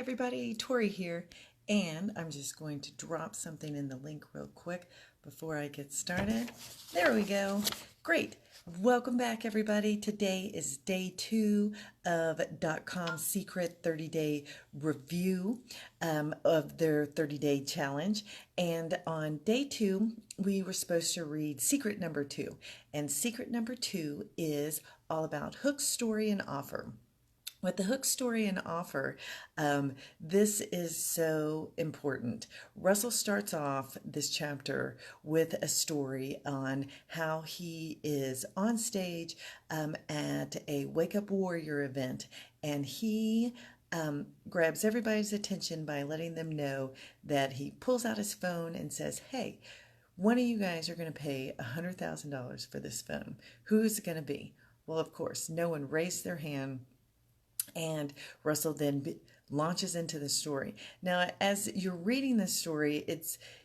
everybody, Tori here, and I'm just going to drop something in the link real quick before I get started. There we go. Great. Welcome back, everybody. Today is day 2 of Dotcom Secret 30-day review of their 30-day challenge. And on day 2, we were supposed to read secret number 2. And secret number 2 is all about hook, story, and offer. With the hook, story, and offer, this is so important. Russell starts off this chapter with a story on how he is on stage at a Wake Up Warrior event, and he grabs everybody's attention by letting them know that he pulls out his phone and says, "Hey, one of you guys are going to pay $100,000 for this phone. Who is it going to be?" Well, of course, no one raised their hand. And Russell then launches into the story. Now, as you're reading this story,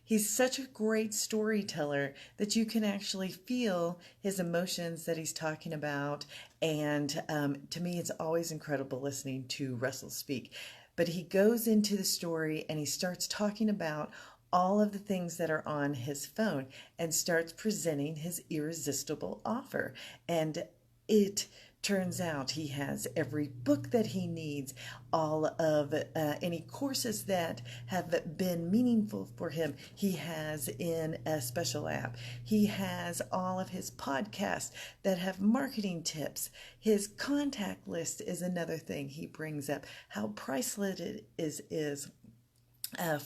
he's such a great storyteller that you can actually feel his emotions that he's talking about. And to me, it's always incredible listening to Russell speak. But he goes into the story and he starts talking about all of the things that are on his phone and starts presenting his irresistible offer. And it turns out he has every book that he needs, all of any courses that have been meaningful for him, he has in a special app. He has all of his podcasts that have marketing tips. His contact list is another thing he brings up, how priceless it is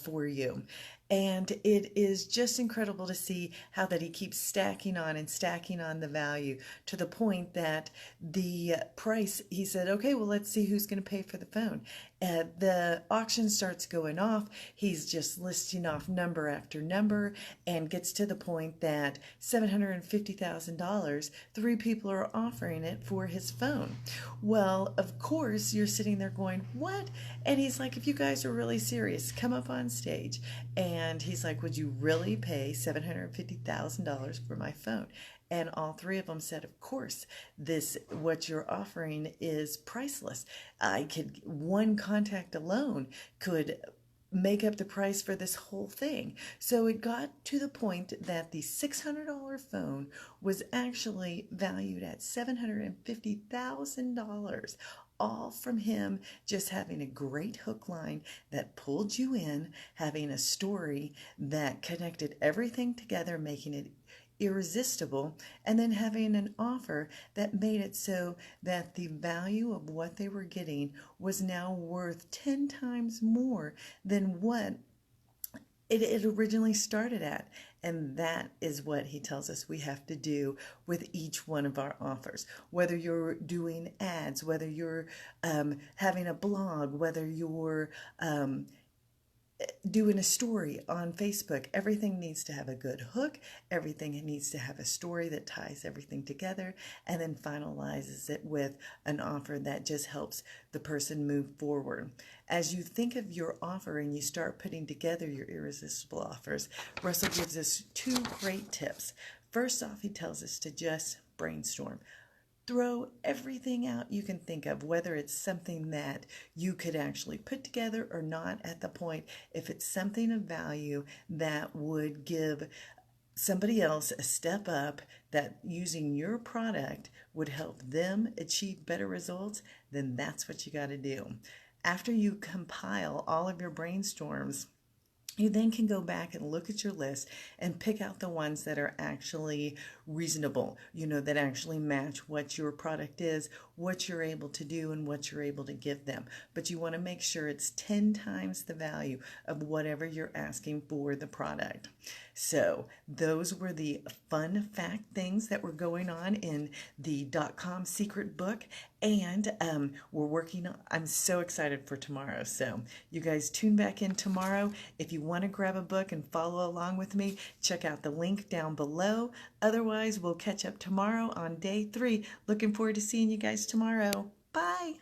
for you. And it is just incredible to see how that he keeps stacking on the value to the point that the price, he said, okay, well, let's see who's going to pay for the phone. The auction starts going off. He's just listing off number after number and gets to the point that $750,000, 3 people are offering it for his phone. Well, of course, you're sitting there going, what? And he's like, if you guys are really serious, come up on stage. And he's like, would you really pay $750,000 for my phone? And all 3 of them said, of course, what you're offering is priceless. One contact alone could make up the price for this whole thing. So it got to the point that the $600 phone was actually valued at $750,000. All from him just having a great hook line that pulled you in, having a story that connected everything together, making it irresistible, and then having an offer that made it so that the value of what they were getting was now worth 10 times more than what it originally started at. And that is what he tells us we have to do with each one of our offers. Whether you're doing ads, whether you're having a blog, whether you're doing a story on Facebook, everything needs to have a good hook. Everything needs to have a story that ties everything together and then finalizes it with an offer that just helps the person move forward. As you think of your offer and you start putting together your irresistible offers, Russell gives us 2 great tips. First off, he tells us to just brainstorm. Throw everything out you can think of, whether it's something that you could actually put together or not at the point. If it's something of value that would give somebody else a step up, that using your product would help them achieve better results, then that's what you got to do. After you compile all of your brainstorms, you then can go back and look at your list and pick out the ones that are actually reasonable, that actually match what your product is, what you're able to do, and what you're able to give them. But you want to make sure it's 10 times the value of whatever you're asking for the product. So those were the fun fact things that were going on in the Dotcom Secret book. And we're working on, I'm so excited for tomorrow. So you guys tune back in tomorrow. If you want to grab a book and follow along with me, check out the link down below. Otherwise, we'll catch up tomorrow on day 3. Looking forward to seeing you guys tomorrow. Bye.